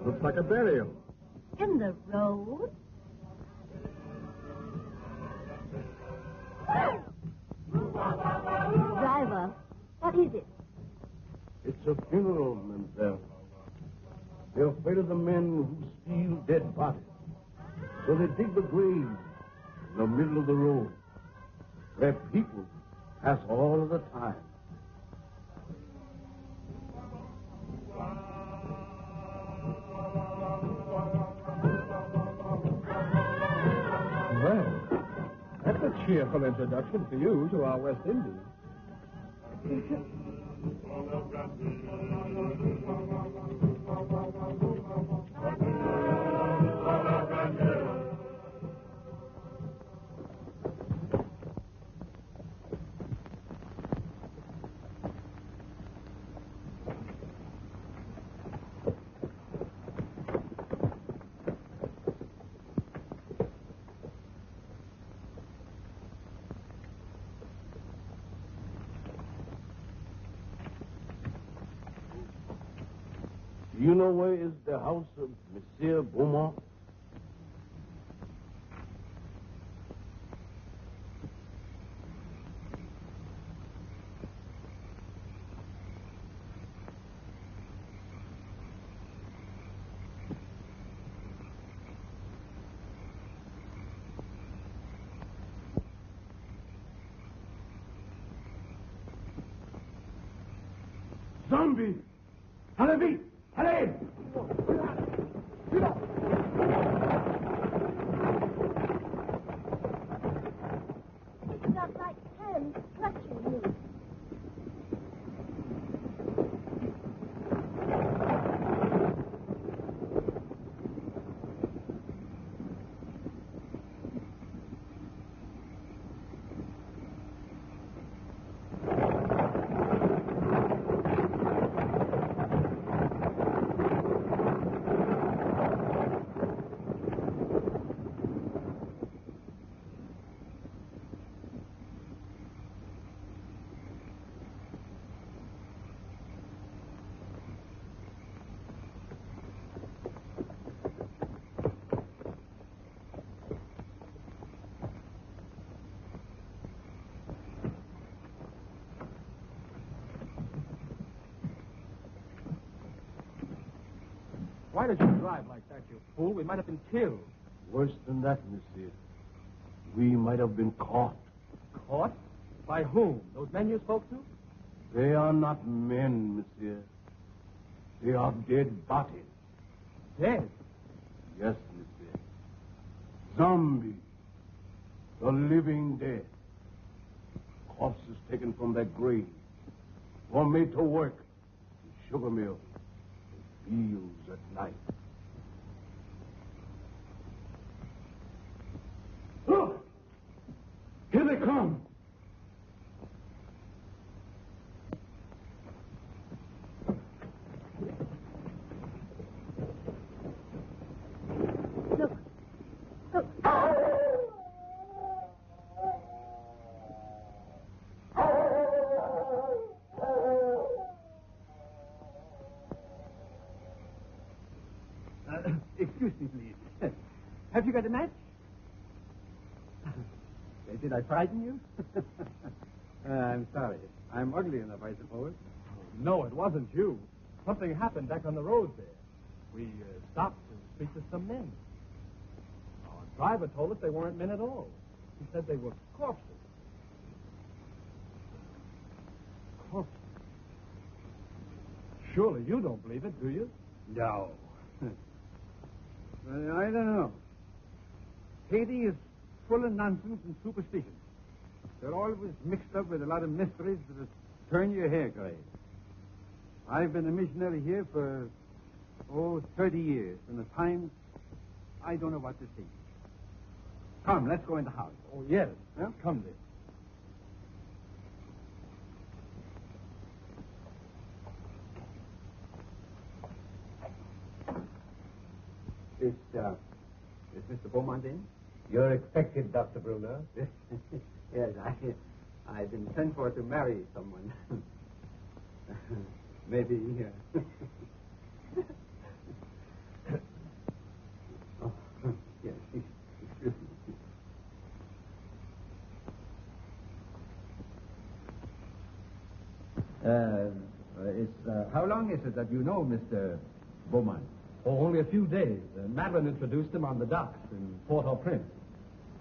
Looks like a burial. In the road? Driver, what is it? It's a funeral, mademoiselle. They're afraid of the men who steal dead bodies. So they dig the grave in the middle of the road, where people pass all the time. Well, that's a cheerful introduction for you to our West Indies. Do you know where is the house of Monsieur Beaumont? Zombie! Allez vite! Allez! It's not like hands clutching you. Why did you drive like that, you fool? We might have been killed. Worse than that, monsieur. We might have been caught. Caught? By whom? Those men you spoke to? They are not men, monsieur. They are dead bodies. Dead? Yes, monsieur. Zombies. The living dead. Corpses taken from their graves. Or made to work in sugar mills. Fields at night. Look! Here they come! Look. Look. Excuse me, please. Have you got a match? Did I frighten you? I'm sorry. I'm ugly enough, I suppose. Oh, no, it wasn't you. Something happened back on the road there. We stopped to speak to some men. Our driver told us they weren't men at all. He said they were corpses. Corpses? Surely you don't believe it, do you? No. I don't know. Haiti is full of nonsense and superstition. They're always mixed up with a lot of mysteries that turn your hair gray. I've been a missionary here for, 30 years, and at times I don't know what to think. Come, let's go in the house. Oh, yes. Yeah? Come, then. Is Mr. Beaumont in? You're expected, Dr. Bruner. Yes, I've been sent for to marry someone. Maybe. Oh, yes. Excuse me. How long is it that you know Mr. Beaumont? Oh, only a few days. Madeline introduced him on the docks in Port-au-Prince.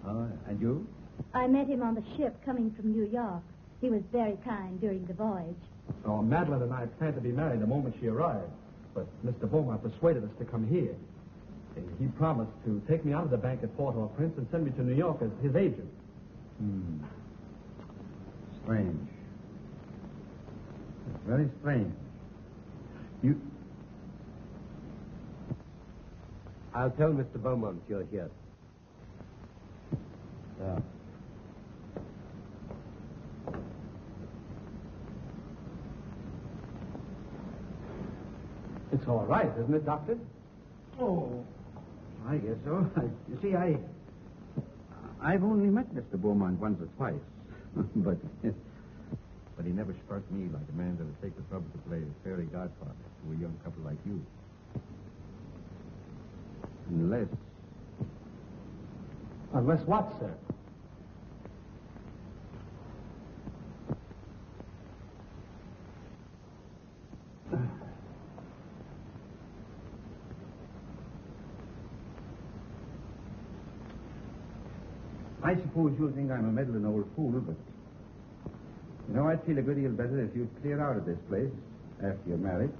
And you? I met him on the ship coming from New York. He was very kind during the voyage. Oh, Madeline and I planned to be married the moment she arrived, but Mr. Beaumont persuaded us to come here. He promised to take me out of the bank at Port-au-Prince and send me to New York as his agent. Strange. It's very strange. I'll tell Mr. Beaumont you're here. It's all right, isn't it, Doctor? Oh, I guess so. You see, I've only met Mr. Beaumont once or twice, but he never struck me like a man that would take the trouble to play a fairy godfather to a young couple like you. Unless what, sir? I suppose you'll think I'm a meddling old fool, but I'd feel a good deal better if you'd clear out of this place after you're married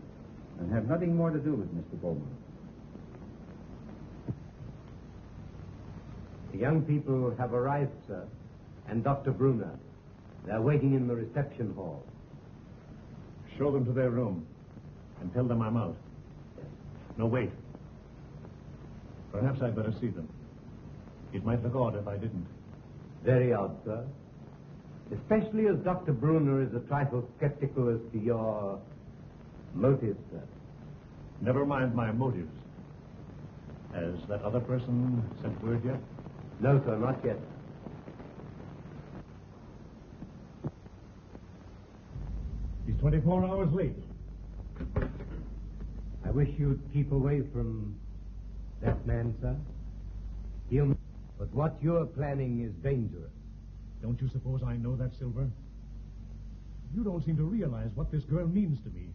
and have nothing more to do with Mr. Beaumont. The young people have arrived, sir, and Dr. Bruner. They're waiting in the reception hall. Show them to their room and tell them I'm out. No, wait. Perhaps I'd better see them. It might look odd if I didn't. Very odd, sir. Especially as Dr. Bruner is a trifle skeptical as to your motives, sir. Never mind my motives. Has that other person sent word yet? No, sir, not yet. He's 24 hours late. I wish you'd keep away from that man, sir. But what you're planning is dangerous. Don't you suppose I know that, Silver? You don't seem to realize what this girl means to me.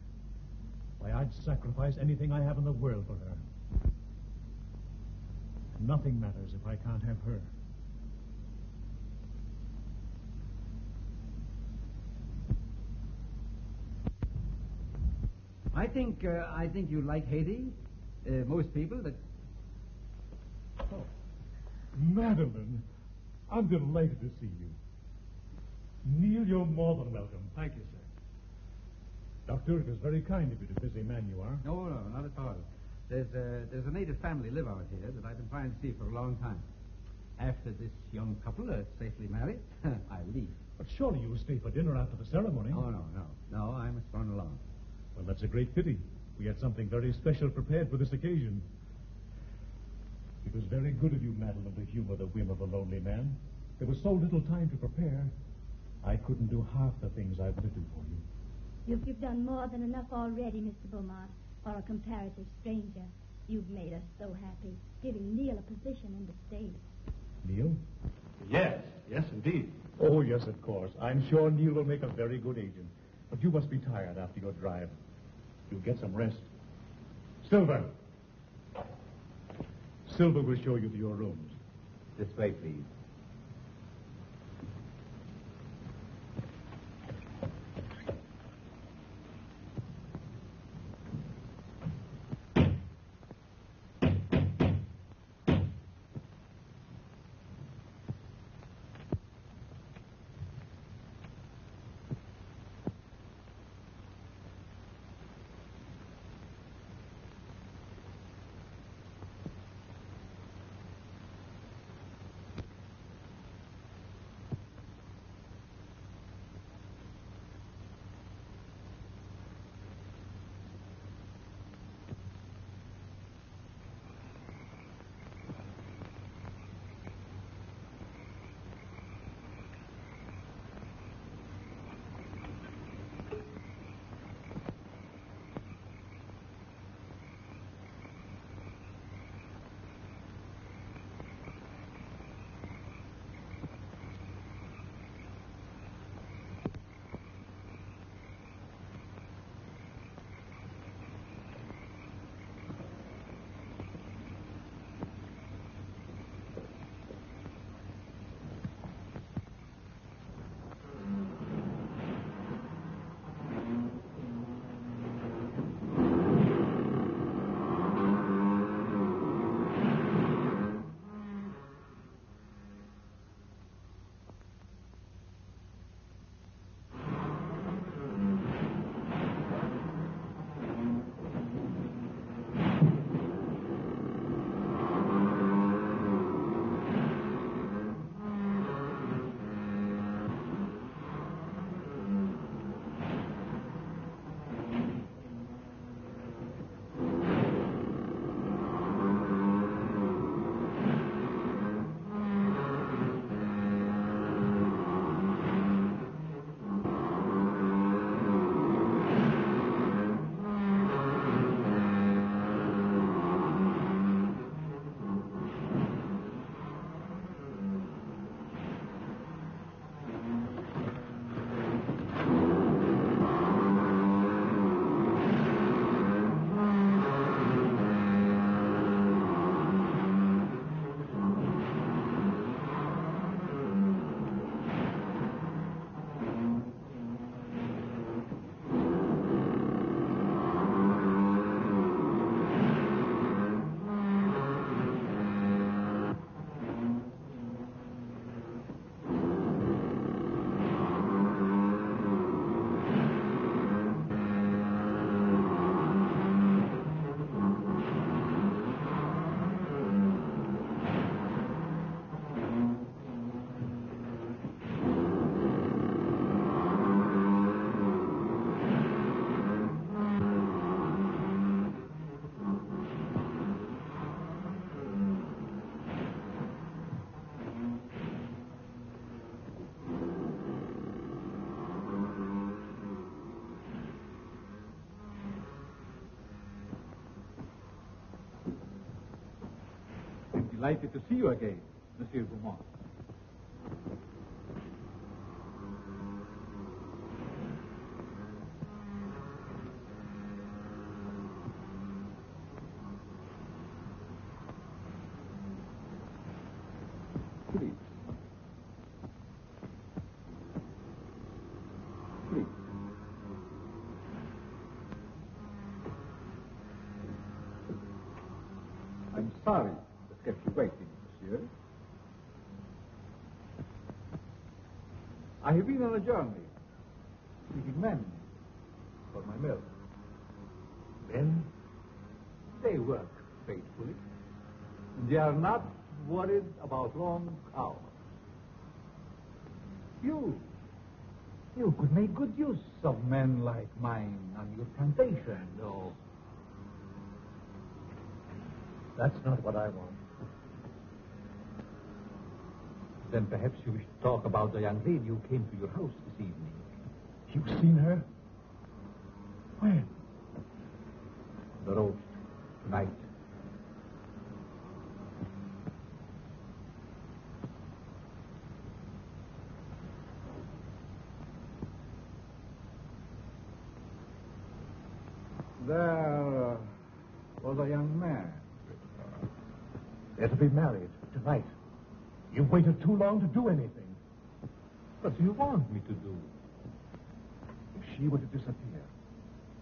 Why, I'd sacrifice anything I have in the world for her. Nothing matters if I can't have her. I think you like Haiti. Most people that... Oh, Madeline, I'm delighted to see you. Neil, you're more than welcome. Thank you, sir. Doctor, it is very kind of you, the busy man you are. No, not at all. There's a native family live out here that I've been trying to see for a long time. After this young couple are safely married, I'll leave. But surely you'll stay for dinner after the ceremony. Oh, no, I must run along. Well, that's a great pity. We had something very special prepared for this occasion. It was very good of you, Madeline, to humor the whim of a lonely man. There was so little time to prepare. I couldn't do half the things I wanted to do for you. You've done more than enough already, Mr. Beaumont, for a comparative stranger. You've made us so happy, giving Neil a position in the state. Neil? Yes, indeed. Oh, yes, of course. I'm sure Neil will make a very good agent. But you must be tired after your drive. You'll get some rest. Silver! Silver will show you to your rooms. This way, please. Delighted to see you again, Monsieur Beaumont. Please. Please. I'm sorry to kept you waiting, monsieur. I have been on a journey, seeking men for my mill. Men? They work faithfully. They are not worried about long hours. You could make good use of men like mine on your plantation. No. That's not what I want. Then perhaps you wish to talk about the young lady who came to your house this evening. You've seen her? When? The roast tonight. There was a young man. They're to be married tonight. You've waited too long to do anything. What do you want me to do? If she were to disappear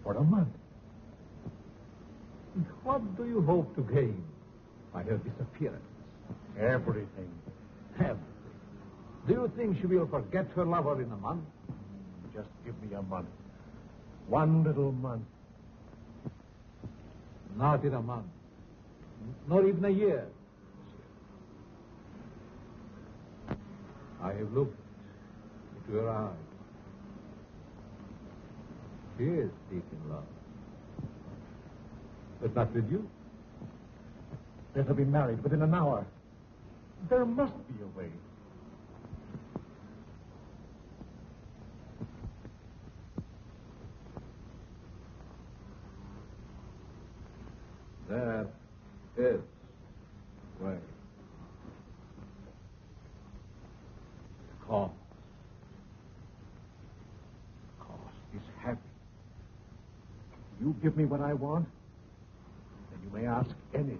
for a month, What do you hope to gain by her disappearance? everything. Everything. Do you think she will forget her lover in a month? Just give me a month. One little month. Not in a month. Not even a year. I have looked into your eyes. She is seeking love. But not with you. They're to be married within an hour. There must be a way. There is way. Cost. Cost is heavy. You give me what I want, and you may ask anything.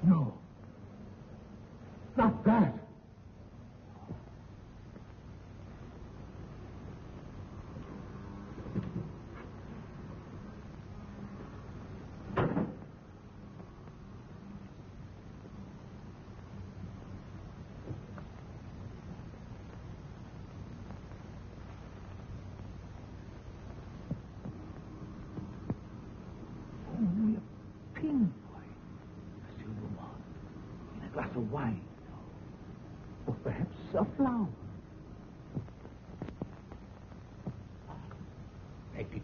No. Not that. Only a pinpoint, Monsieur Beaumont, in a glass of wine, or perhaps a flower. Take it.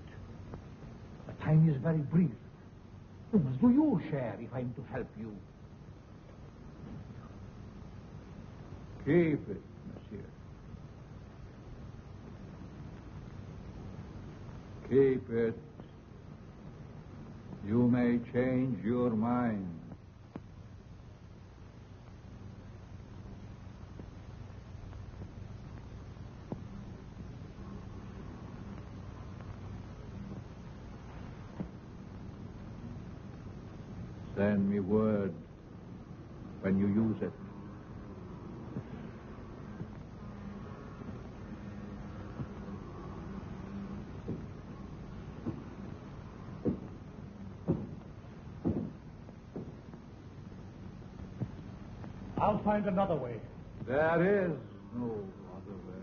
The time is very brief. You must do your share if I'm to help you. Keep it, monsieur. Keep it. You may change your mind. Send me word when you use it. I'll find another way. There is no other way.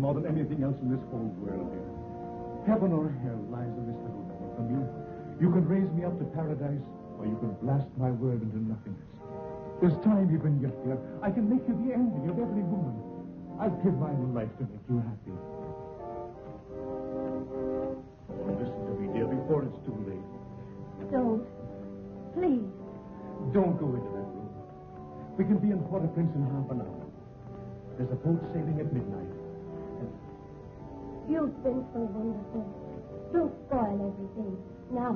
more than anything else in this whole world. Heaven or hell lies in this little door for me. You can raise me up to paradise, or you can blast my world into nothingness. There's time even yet, dear. I can make you the envy of every woman. I'll give my life to make you happy. Oh, listen to me, dear, before it's too late. Don't. Please. Don't go into that room. We can be in Port-au-Prince in half an hour. There's a boat sailing at midnight. You've been so wonderful. Don't spoil everything. Now.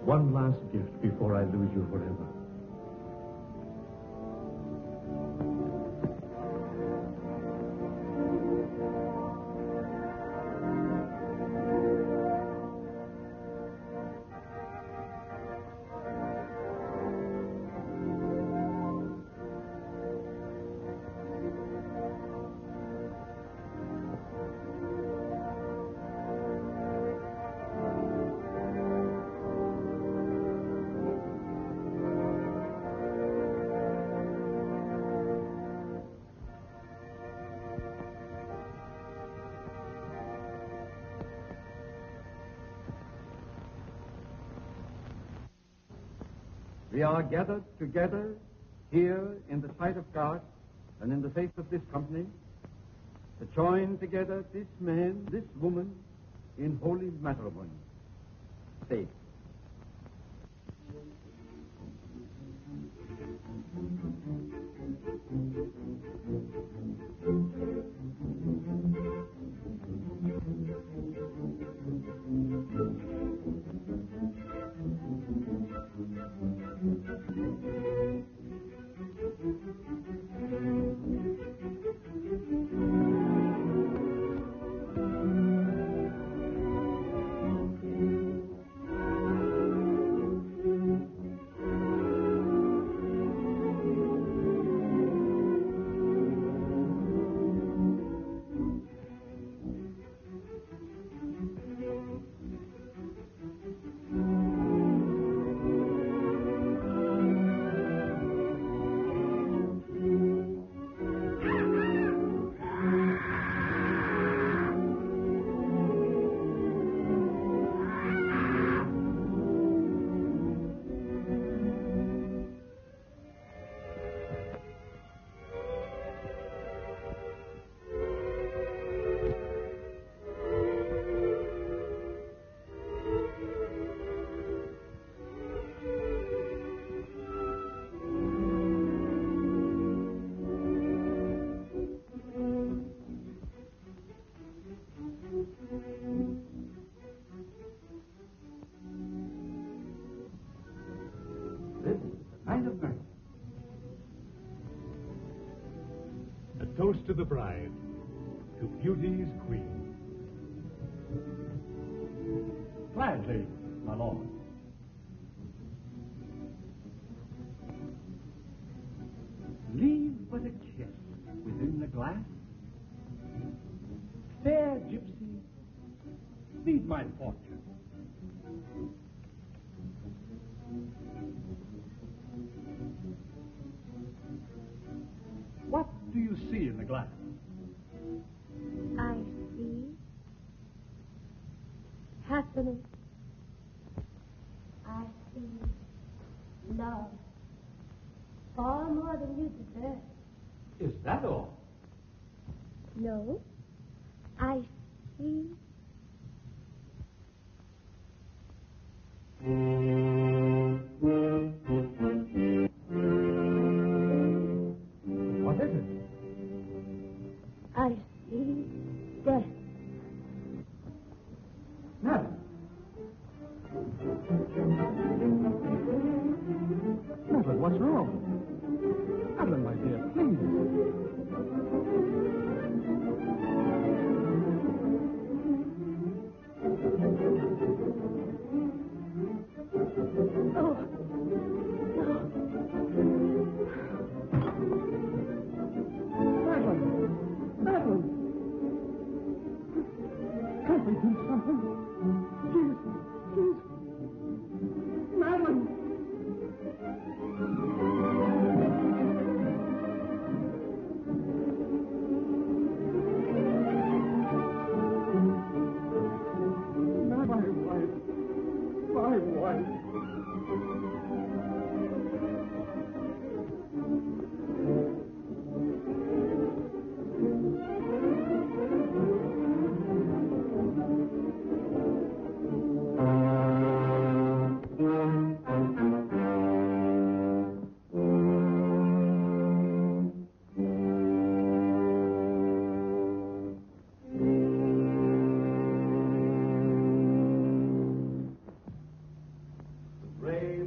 One last gift before I lose you forever. We are gathered together here in the sight of God and in the face of this company to join together this man, this woman in holy matrimony. Say. A toast to the bride, to beauty's queen. Gladly, my lord. Leave but a kiss within the glass. Fair gypsy, feed my fortune. What do you see in the glass? I see happiness. I see love. Far more than you deserve. Is that all? No. I see. What is it? I see death. Madam. Madeline, what's wrong? Madeline, my dear, please.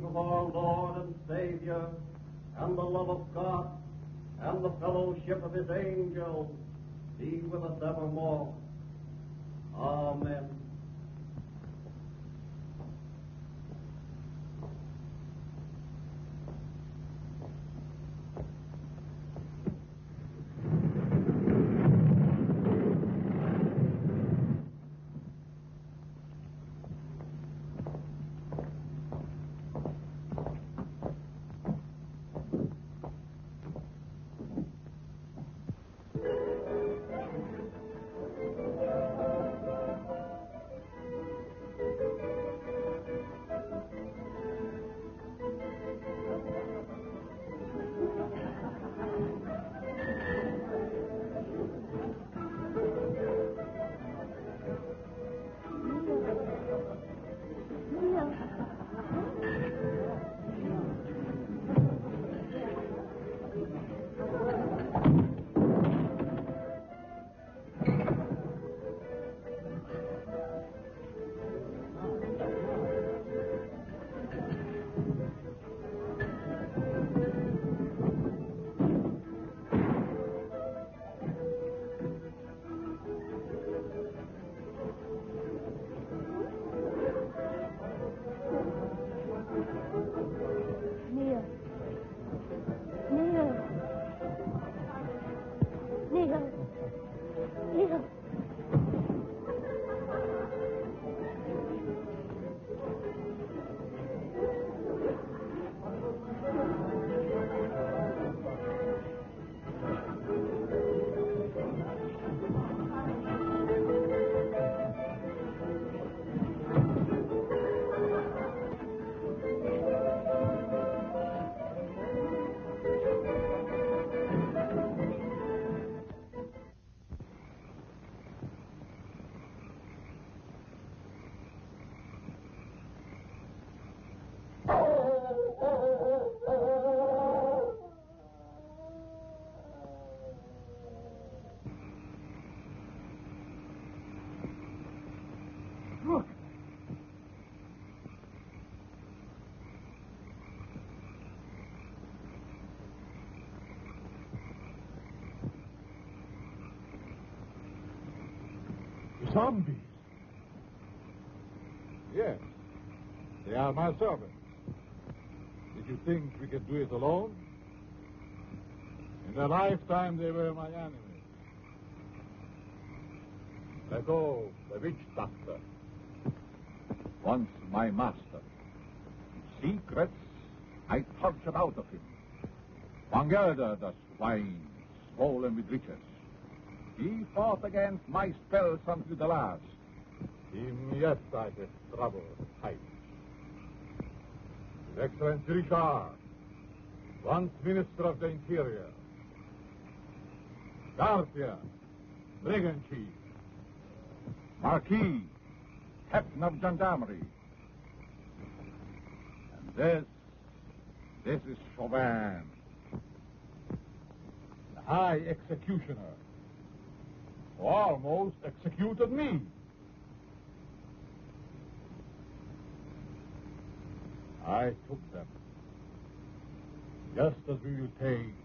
of our Lord and Savior, and the love of God, and the fellowship of his angels be with us evermore. Amen. Zombies. Yes, they are my servants. Did you think we could do it alone? In their lifetime, they were my enemies. Lego, the witch doctor, once my master. Secrets I tortured out of him. Vangelder, the swine, swollen with riches. He fought against my spells until the last. Him, yes, I have trouble fight. His Excellency Richard, once Minister of the Interior. Garcia, Brigand Chief. Marquis, Captain of Gendarmerie. And this is Chauvin, the High Executioner, who almost executed me. I took them, just as we will take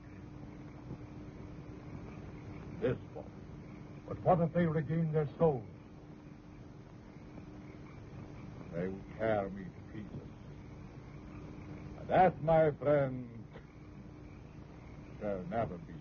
this one. But what if they regain their souls? They would tear me to pieces. And that, my friend, shall never be.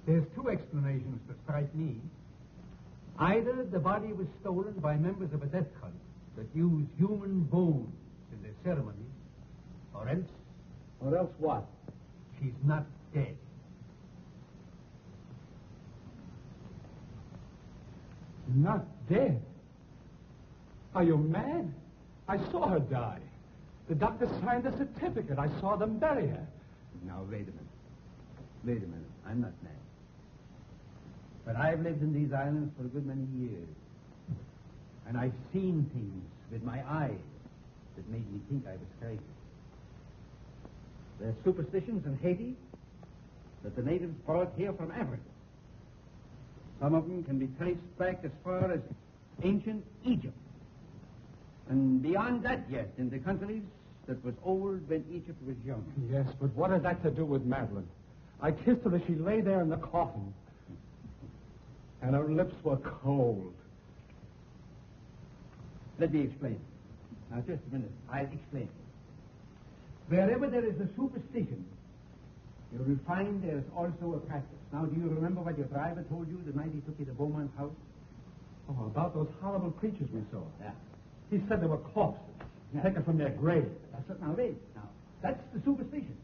There's two explanations that strike me. Either the body was stolen by members of a death cult that use human bones in their ceremonies, or else... Or else what? she's not dead. Not dead? Are you mad? I saw her die. The doctor signed a certificate. I saw them bury her. Now, wait a minute. Wait a minute. I'm not mad. But I've lived in these islands for a good many years. And I've seen things with my eyes that made me think I was crazy. There's superstitions in Haiti that the natives brought here from Africa. Some of them can be traced back as far as ancient Egypt. And beyond that yet, in the countries that was old when Egypt was young. Yes, but what had that to do with Madeline? I kissed her as she lay there in the coffin. And her lips were cold. Let me explain. Now, just a minute. I'll explain. Wherever there is a superstition, you will find there is also a practice. Now, do you remember what your driver told you the night he took you to Beaumont's house? Oh, about those horrible creatures we saw. Yeah. He said they were corpses, taken from their grave. That's it. Now, wait. Now, that's the superstition.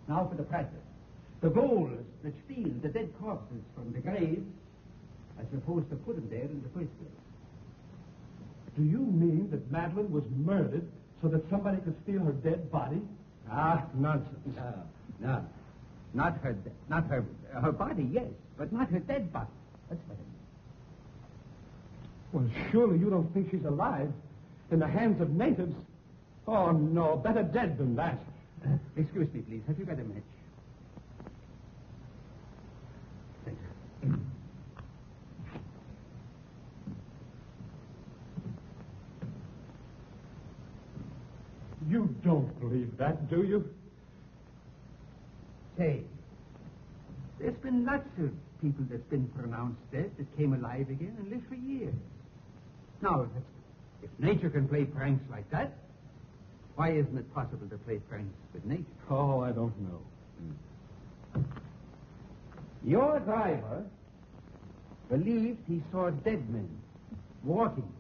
Now for the practice. The ghouls that steal the dead corpses from the graves are supposed to put them there in the first place. Do you mean that Madeline was murdered so that somebody could steal her dead body? Ah, nonsense. No. Not her body, yes, but not her dead body. That's what it means. Well, surely you don't think she's alive in the hands of natives? Oh, no, better dead than that. Excuse me, please. Have you got a match? Thank you. You don't believe that, do you? Say, there's been lots of people that's been pronounced dead that came alive again and lived for years. Now, if nature can play pranks like that, why isn't it possible to play pranks with nature? Oh, I don't know. Your driver believed he saw dead men walking.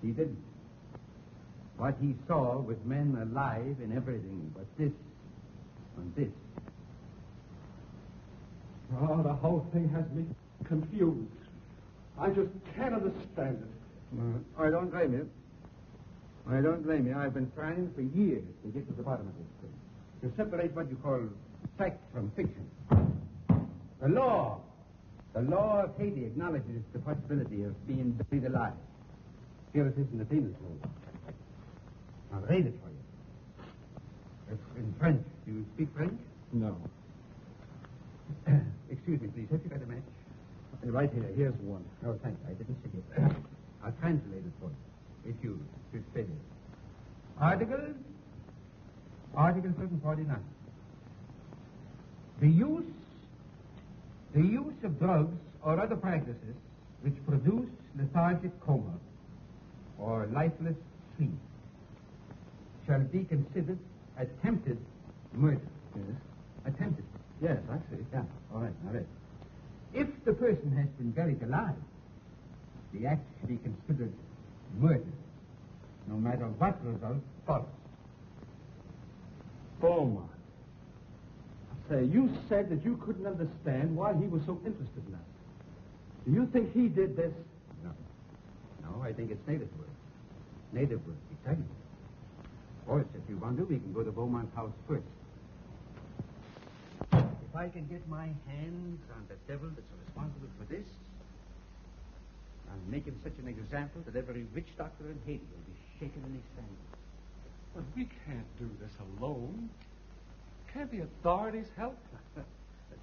He didn't. What he saw was men alive in everything but this and this. Oh, the whole thing has me confused. I just can't understand it. I don't blame you. I don't blame you. I've been trying for years to get to the bottom of this thing. To separate what you call fact from fiction. The law of Haiti acknowledges the possibility of being buried alive. Here it is in the penal code. I'll read it for you. It's in French. Do you speak French? No. Excuse me, please. Have you got a match? Right here. Here's one. Oh, thank you. I didn't see it. I'll translate it for you. If you should say it. Article 749. The use of drugs or other practices which produce lethargic coma or lifeless sleep shall be considered attempted murder. Yes. Attempted. Yes, I see. Yeah, all right, all right. If the person has been buried alive, the act should be considered murder, no matter what result follows. Beaumont. Say, you said that you couldn't understand why he was so interested in that. Do you think he did this? No. No, I think it's native work. Native work, exactly. Of course, if you want to, we can go to Beaumont's house first. If I can get my hands on the devil that's responsible for this, I'll make him such an example that every witch doctor in Haiti will be shaken in his sandals. But we can't do this alone. Can't the authorities help?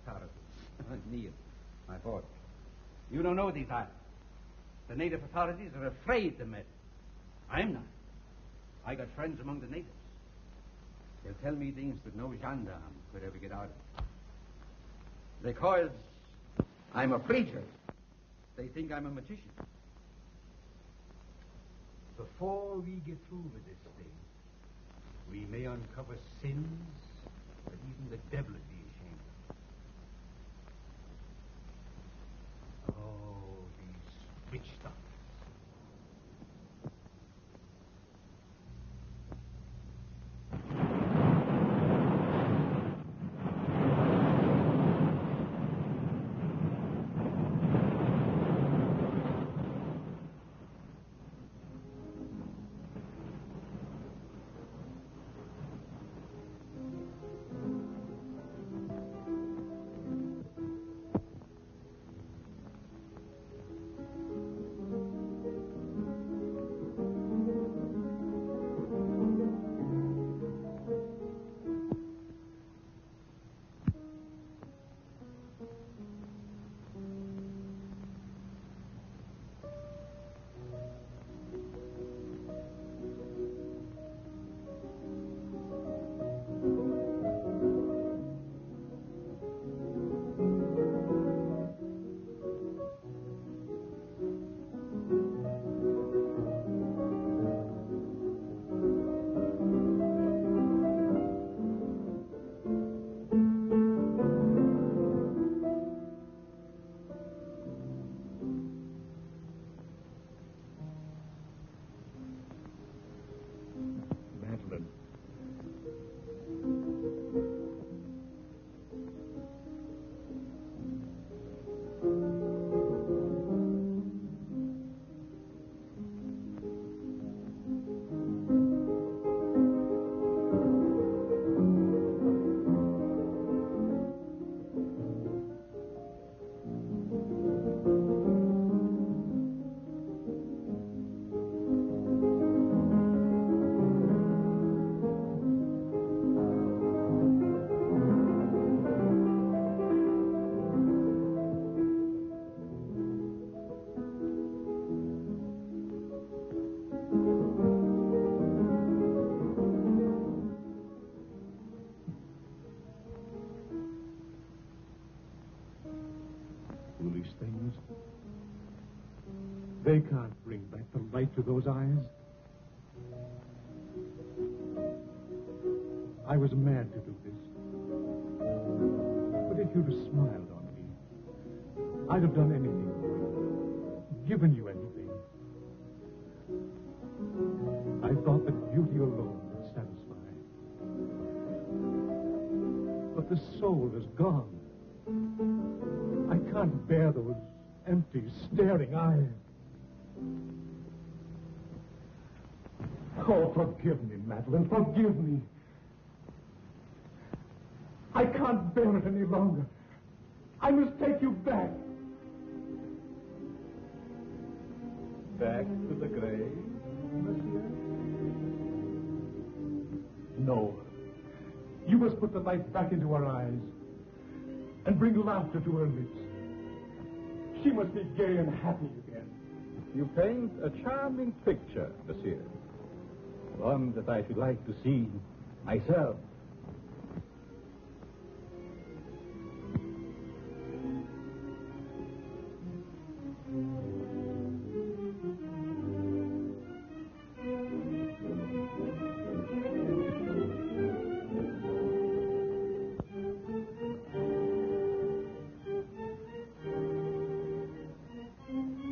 Authorities? Neil, my boy. You don't know these islands. The native authorities are afraid to meddle. I'm not. I got friends among the natives. They'll tell me things that no gendarme could ever get out of. Because I'm a preacher, they think I'm a magician. Before we get through with this thing, we may uncover sins that even the devil would be ashamed of. Foolish things. They can't bring back the light to those eyes. I was mad to do this. But if you'd have smiled on me, I'd have done anything. Given you anything. I thought that beauty alone would satisfy. But the soul is gone. I can't bear those empty, staring eyes. Oh, forgive me, Madeline, forgive me. I can't bear it any longer. I must take you back. Back to the grave, monsieur? No. You must put the light back into her eyes and bring laughter to her lips. She must be gay and happy again. You paint a charming picture, monsieur. One that I should like to see myself.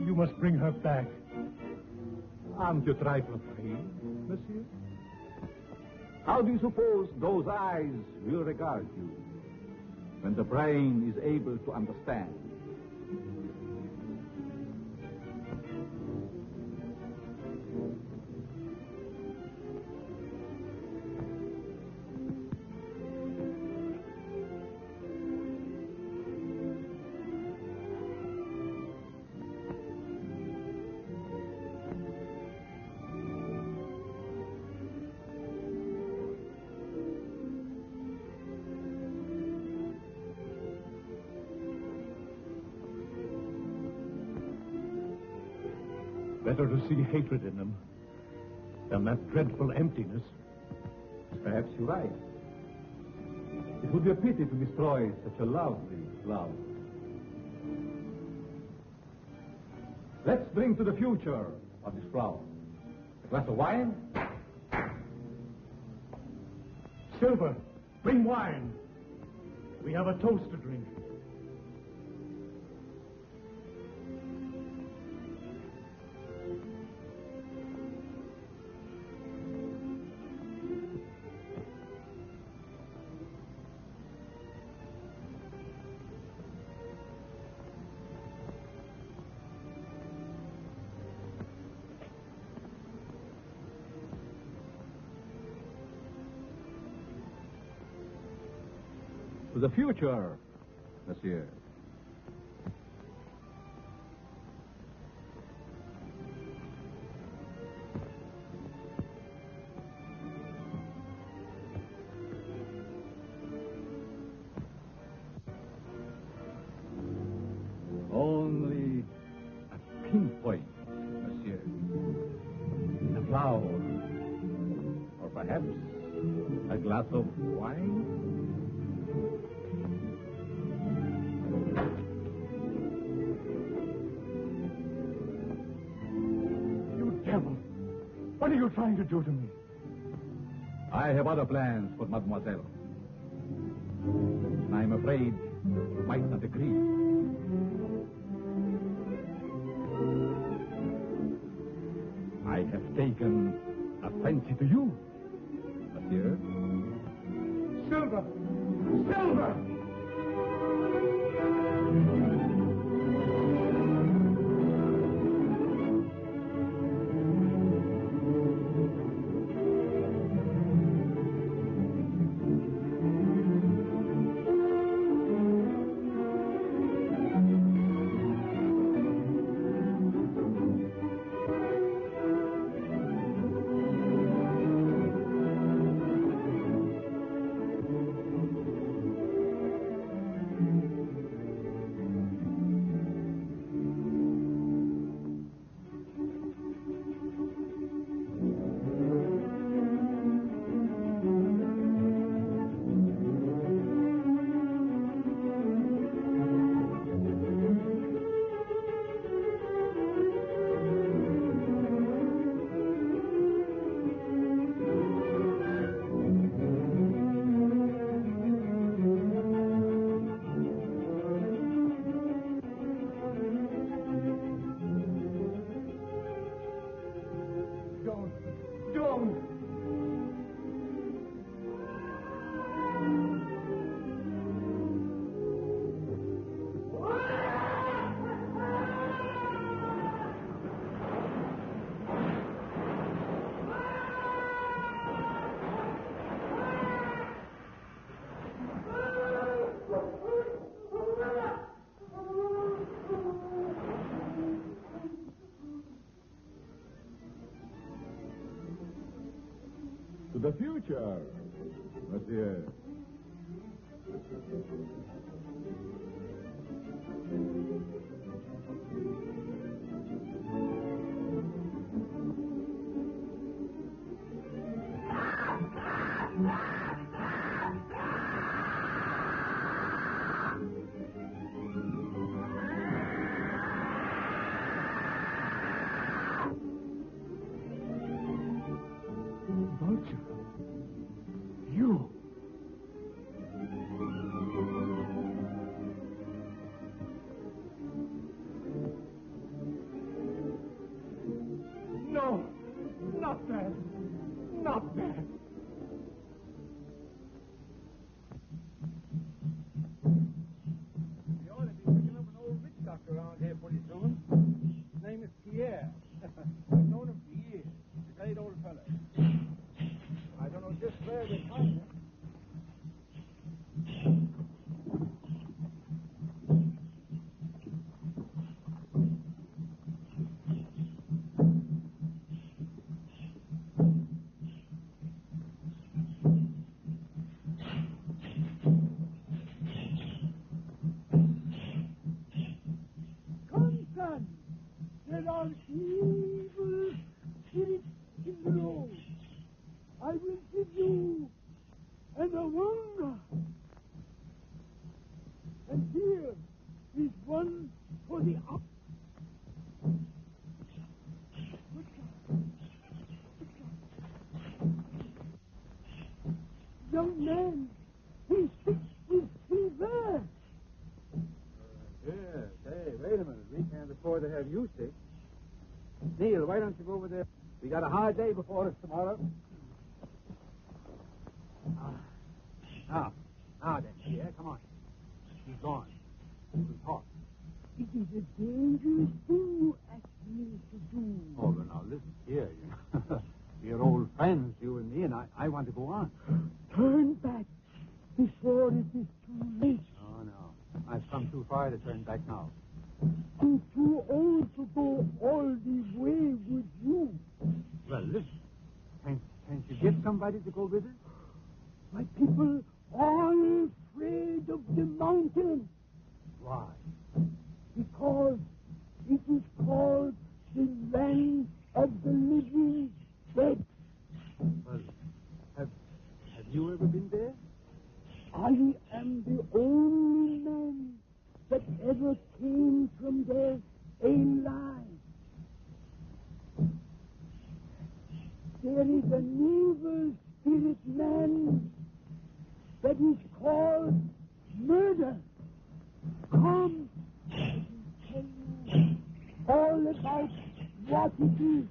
You must bring her back. Aren't you trifle afraid, monsieur? How do you suppose those eyes will regard you when the brain is able to understand? Better to see hatred in them than that dreadful emptiness. Perhaps you're right. It would be a pity to destroy such a lovely love. Let's drink to the future of this flower. A glass of wine? Silver, bring wine. We have a toast to drink. To the future, monsieur. Only a pinpoint, monsieur. A flower. Or perhaps a glass of wine? What are you trying to do to me? I have other plans for mademoiselle. And I'm afraid you might not agree. I have taken a fancy to you, monsieur. Silver! Silver! the future, monsieur. No, not that. Not that. We ought to be picking up an old witch doctor around here pretty soon. His name is Pierre. I've known him for years. He's a great old fellow. I don't know just where they find him. There are evil spirits in the road. I will give you an wonder. And here is one for the up. Young man, he speaks with Frazer. Yes, hey, wait a minute. We can't afford to have you sick. Neil, why don't you go over there? We got a hard day before us tomorrow. Now then, yeah, come on. He's gone. We'll talk. It is a dangerous thing you ask me to do. Oh, but now listen here. We're old friends, you and me, and I want to go on. Turn back before it is too late. Oh, no. I've come too far to turn back now. I'm too old to go all the way with you. Well, listen. Can't you get somebody to go with us? My people are afraid of the mountain. Why? Because it is called the land of the living dead. Well, have you ever been there? I am the only man that ever came from there alive. There is an evil spirit man that is called murder. Come, I will tell you all about what it is.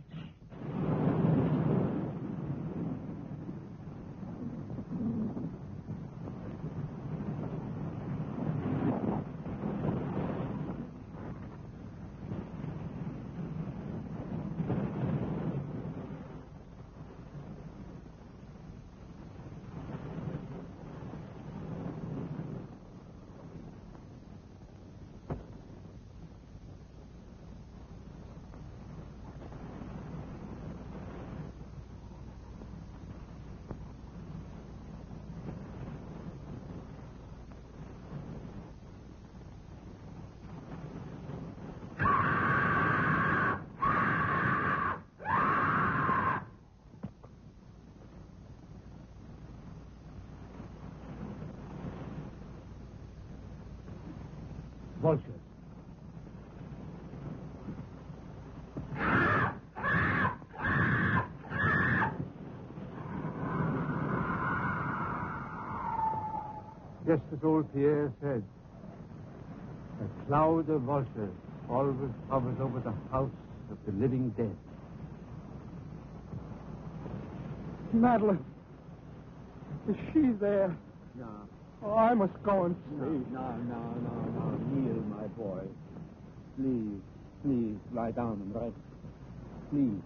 Vultures. Just as old Pierre said, a cloud of vultures always hovers over the house of the living dead. Madeline, is she there? No. Oh, I must go and see. No, Neil, my boy. Please, lie down and rest. Please.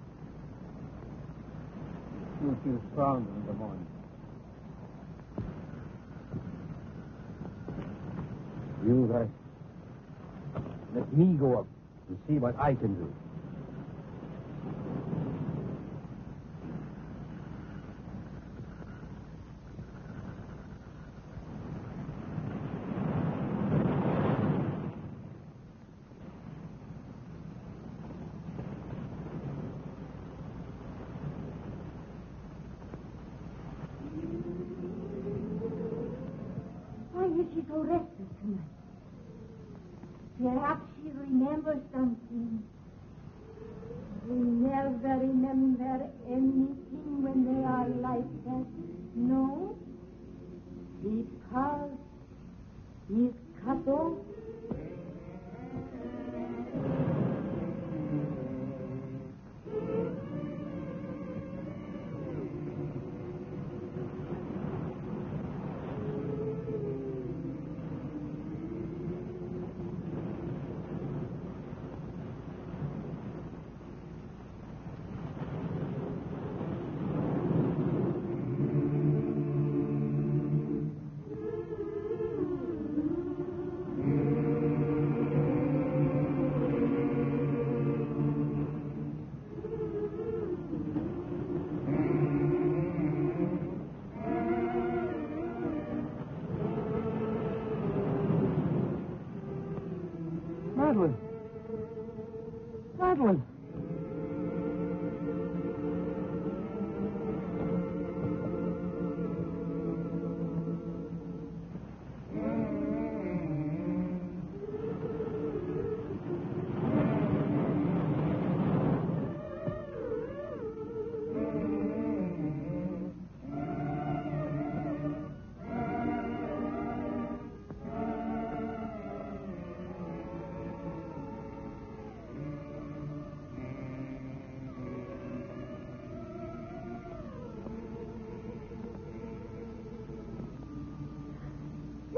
You'll feel stronger in the morning. You rest. Let me go up and see what I can do. Perhaps she remembers something. They never remember anything when they are like that. No? Because he's cut off. Madeline. Madeline.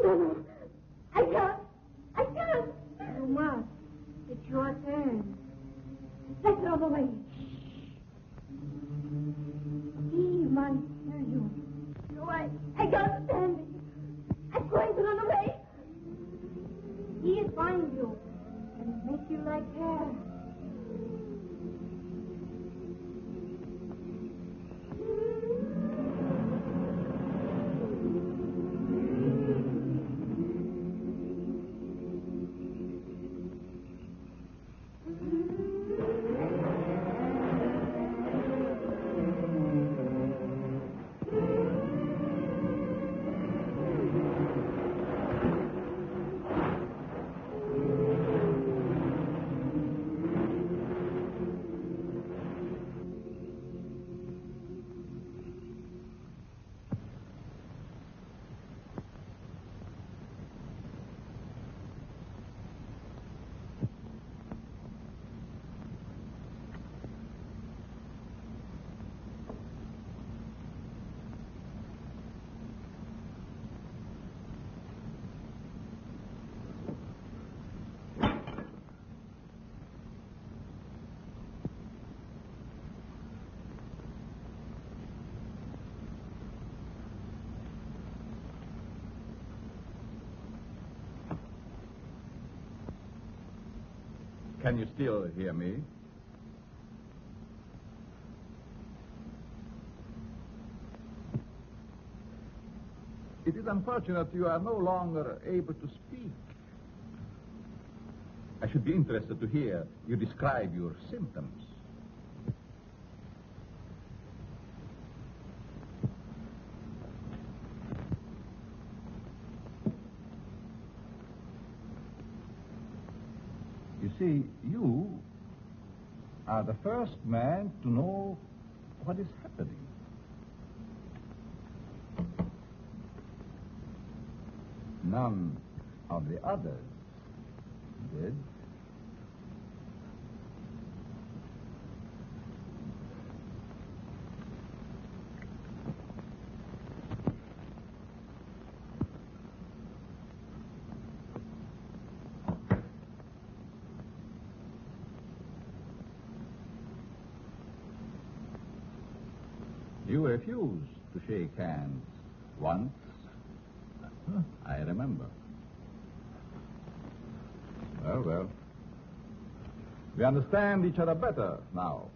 No, I can't. I can't. You must. It's your turn. Let's run away. He might hear you. No, I can't stand it. I'm going to run away. He'll find you and make you like her. Can you still hear me? It is unfortunate you are no longer able to speak. I should be interested to hear you describe your symptoms. You see, you are the first man to know what is happening. None of the others did. You refused to shake hands once. I remember. Well. We understand each other better now.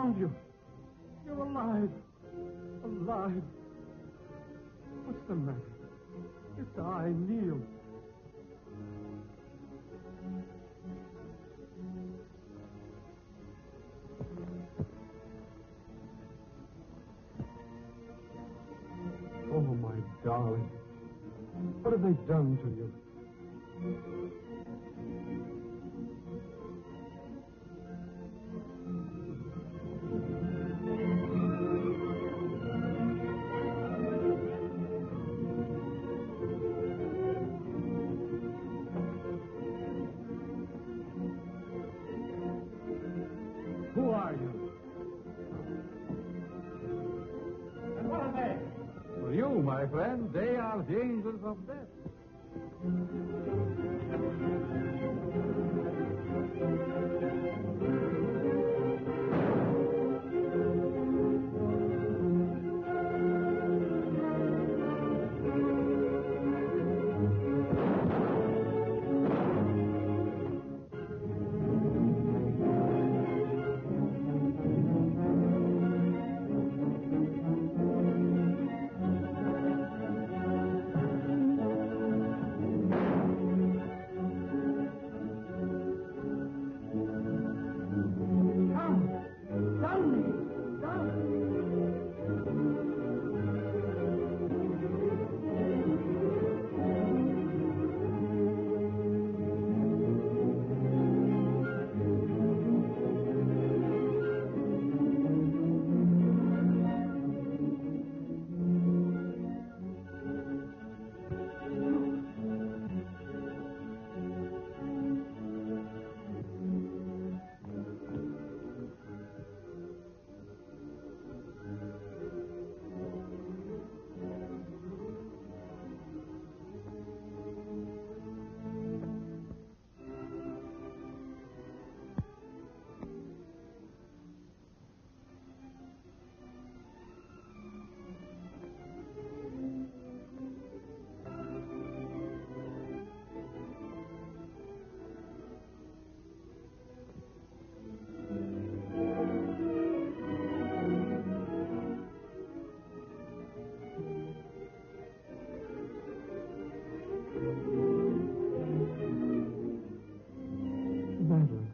found you. You're alive. Alive. What's the matter? It's I, Neil. Oh, my darling. What have they done to you? Who are you? And what are they? For you, my friend, they are the angels of death. Madeline,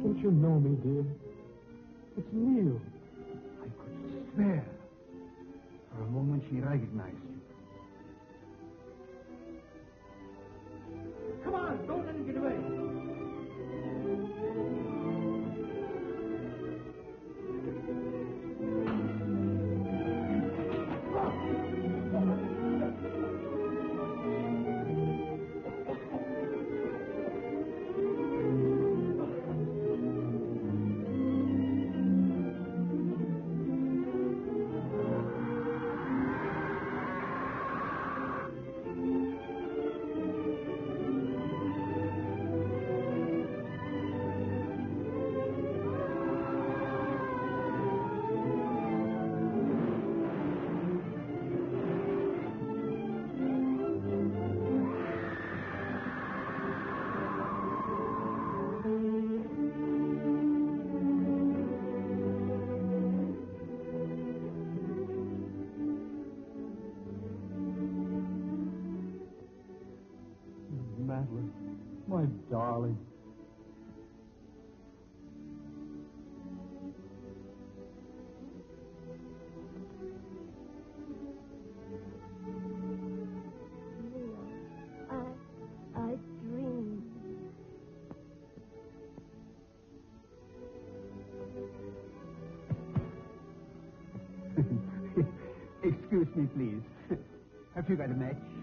don't you know me, dear? It's Neil. I could swear. For a moment she recognized you. Come on, don't let him get away. Madeline, my darling. I dreamed. Excuse me, please. Have you got a match?